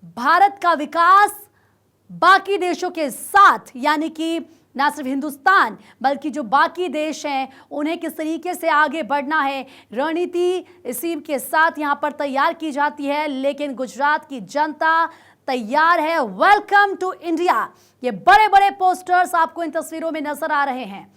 भारत का विकास बाकी देशों के साथ, यानी कि ना सिर्फ हिंदुस्तान बल्कि जो बाकी देश हैं उन्हें किस तरीके से आगे बढ़ना है, रणनीति इसी के साथ यहां पर तैयार की जाती है। लेकिन गुजरात की जनता तैयार है। वेलकम टू इंडिया, ये बड़े बड़े पोस्टर्स आपको इन तस्वीरों में नजर आ रहे हैं।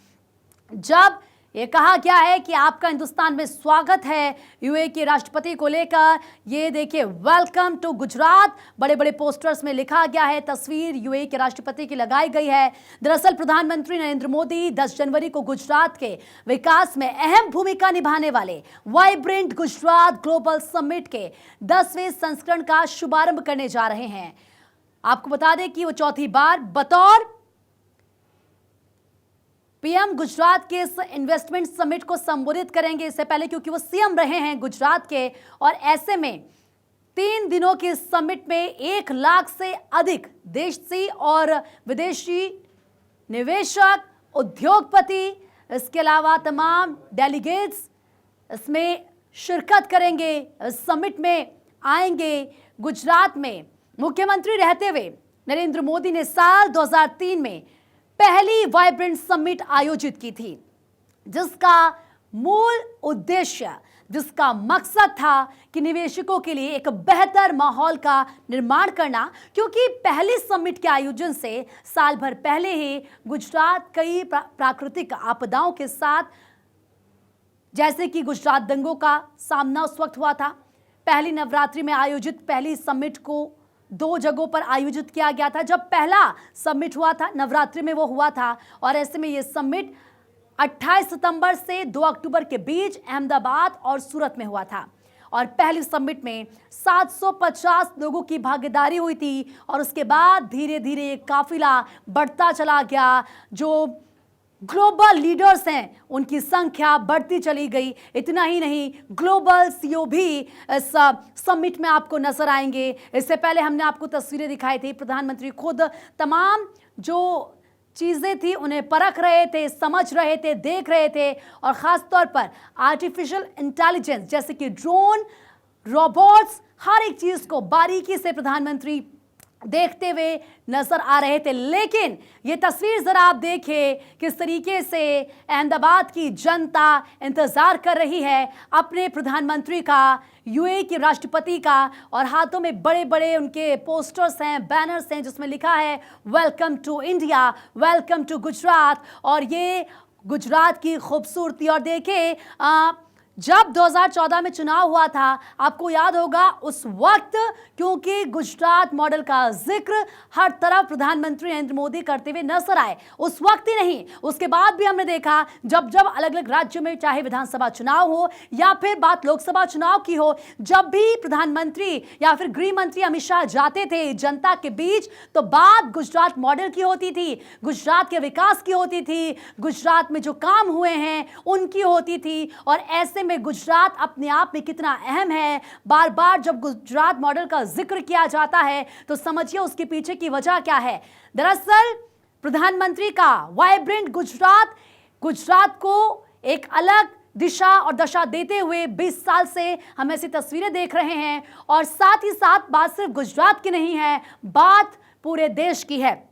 जब ये कहा गया है कि आपका हिंदुस्तान में स्वागत है यूएई के राष्ट्रपति को लेकर, ये देखिए वेलकम टू गुजरात बड़े बड़े पोस्टर्स में लिखा गया है। तस्वीर यूएई के राष्ट्रपति की लगाई गई है। दरअसल प्रधानमंत्री नरेंद्र मोदी 10 जनवरी को गुजरात के विकास में अहम भूमिका निभाने वाले वाइब्रेंट गुजरात ग्लोबल समिट के 10वें संस्करण का शुभारंभ करने जा रहे हैं। आपको बता दें कि वो चौथी बार बतौर पीएम गुजरात के इस इन्वेस्टमेंट समिट को संबोधित करेंगे। इससे पहले क्योंकि वो सीएम रहे हैं गुजरात के, और ऐसे में 3 दिनों के समिट में 1 लाख से अधिक देशी और विदेशी निवेशक, उद्योगपति, इसके अलावा तमाम डेलीगेट्स इसमें शिरकत करेंगे, इस समिट में आएंगे। गुजरात में मुख्यमंत्री रहते हुए नरेंद्र मोदी ने साल 2003 में पहली वाइब्रेंट समिट आयोजित की थी, जिसका मूल उद्देश्य, जिसका मकसद था कि निवेशकों के लिए एक बेहतर माहौल का निर्माण करना। क्योंकि पहली समिट के आयोजन से साल भर पहले ही गुजरात कई प्राकृतिक आपदाओं के साथ, जैसे कि गुजरात दंगों का सामना उस वक्त हुआ था। पहली नवरात्रि में आयोजित पहली समिट को 2 जगहों पर आयोजित किया गया था। जब पहला समिट हुआ था नवरात्रि में वो हुआ था, और ऐसे में ये समिट 28 सितंबर से 2 अक्टूबर के बीच अहमदाबाद और सूरत में हुआ था। और पहली समिट में 750 लोगों की भागीदारी हुई थी, और उसके बाद धीरे धीरे ये काफिला बढ़ता चला गया। जो ग्लोबल लीडर्स हैं उनकी संख्या बढ़ती चली गई। इतना ही नहीं, ग्लोबल सीईओ भी इस समिट में आपको नजर आएंगे। इससे पहले हमने आपको तस्वीरें दिखाई थी, प्रधानमंत्री खुद तमाम जो चीज़ें थी उन्हें परख रहे थे, समझ रहे थे, देख रहे थे। और ख़ास तौर पर आर्टिफिशियल इंटेलिजेंस जैसे कि ड्रोन, रोबोट्स, हर एक चीज़ को बारीकी से प्रधानमंत्री देखते हुए नजर आ रहे थे। लेकिन ये तस्वीर जरा आप देखिए, किस तरीके से अहमदाबाद की जनता इंतजार कर रही है अपने प्रधानमंत्री का, यूएई के राष्ट्रपति का। और हाथों में बड़े बड़े उनके पोस्टर्स हैं, बैनर्स हैं, जिसमें लिखा है welcome to India, welcome to Gujarat. और ये गुजरात की खूबसूरती। और देखिए जब 2014 में चुनाव हुआ था, आपको याद होगा उस वक्त, क्योंकि गुजरात मॉडल का जिक्र हर तरफ प्रधानमंत्री नरेंद्र मोदी करते हुए नजर आए। उस वक्त ही नहीं, उसके बाद भी हमने देखा जब जब अलग अलग राज्यों में चाहे विधानसभा चुनाव हो या फिर बात लोकसभा चुनाव की हो, जब भी प्रधानमंत्री या फिर गृह मंत्री अमित शाह जाते थे जनता के बीच, तो बात गुजरात मॉडल की होती थी, गुजरात के विकास की होती थी, गुजरात में जो काम हुए हैं उनकी होती थी। और ऐसे में गुजरात अपने आप में कितना अहम है। बार बार जब गुजरात मॉडल का जिक्र किया जाता है तो समझिए उसके पीछे की वजह क्या है। दरअसल प्रधानमंत्री का वाइब्रेंट गुजरात, गुजरात को एक अलग दिशा और दशा देते हुए 20 साल से हम ऐसी तस्वीरें देख रहे हैं। और साथ ही साथ बात सिर्फ गुजरात की नहीं है, बात पूरे देश की है।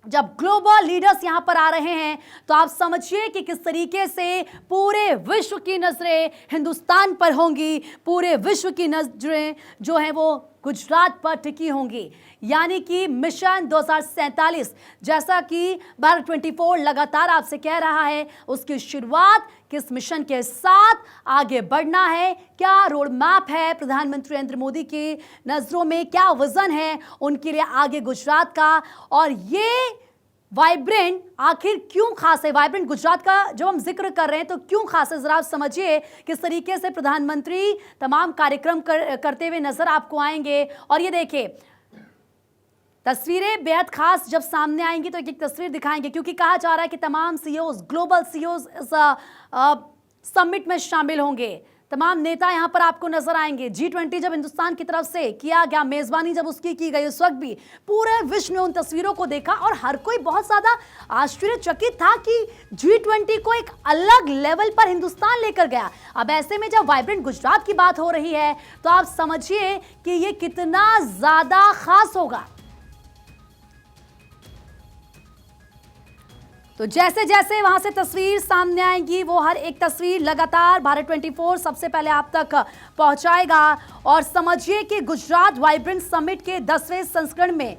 जब ग्लोबल लीडर्स यहां पर आ रहे हैं तो आप समझिए कि किस तरीके से पूरे विश्व की नजरें हिंदुस्तान पर होंगी, पूरे विश्व की नजरें जो है वो गुजरात पर टिकी होंगी। यानी कि मिशन 2047 जैसा कि भारत 24 लगातार आपसे कह रहा है, उसकी शुरुआत किस मिशन के साथ आगे बढ़ना है, क्या रोड मैप है प्रधानमंत्री नरेंद्र मोदी की नजरों में, क्या विजन है उनके लिए आगे गुजरात का। और ये वाइब्रेंट आखिर क्यों खास है, वाइब्रेंट गुजरात का जब हम जिक्र कर रहे हैं तो क्यों खास है, जरा आप समझिए किस तरीके से प्रधानमंत्री तमाम कार्यक्रम करते हुए नजर आपको आएंगे। और ये देखिए तस्वीरें बेहद खास जब सामने आएंगी तो एक तस्वीर दिखाएंगे, क्योंकि कहा जा रहा है कि तमाम सीईओज, ग्लोबल सीईओज इस समिट में शामिल होंगे। तमाम नेता यहां पर आपको नजर आएंगे। G20 जब हिंदुस्तान की तरफ से किया गया, मेजबानी जब उसकी की गई, उस वक्त भी पूरे विश्व ने उन तस्वीरों को देखा और हर कोई बहुत ज्यादा आश्चर्यचकित था कि G20 को एक अलग लेवल पर हिंदुस्तान लेकर गया। अब ऐसे में जब वाइब्रेंट गुजरात की बात हो रही है तो आप समझिए कि यह कितना ज्यादा खास होगा। तो जैसे जैसे वहां से तस्वीर सामने आएंगी, वो हर एक तस्वीर लगातार भारत 24 सबसे पहले आप तक पहुंचाएगा। और समझिए कि गुजरात वाइब्रेंट समिट के 10वें संस्करण में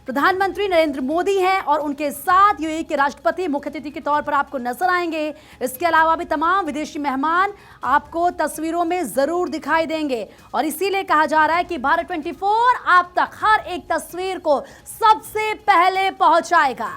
प्रधानमंत्री नरेंद्र मोदी हैं और उनके साथ यूएई के राष्ट्रपति मुख्य अतिथि के तौर पर आपको नजर आएंगे। इसके अलावा भी तमाम विदेशी मेहमान आपको तस्वीरों में जरूर दिखाई देंगे और इसीलिए कहा जा रहा है कि भारत 24 आप तक हर एक तस्वीर को सबसे पहले पहुंचाएगा।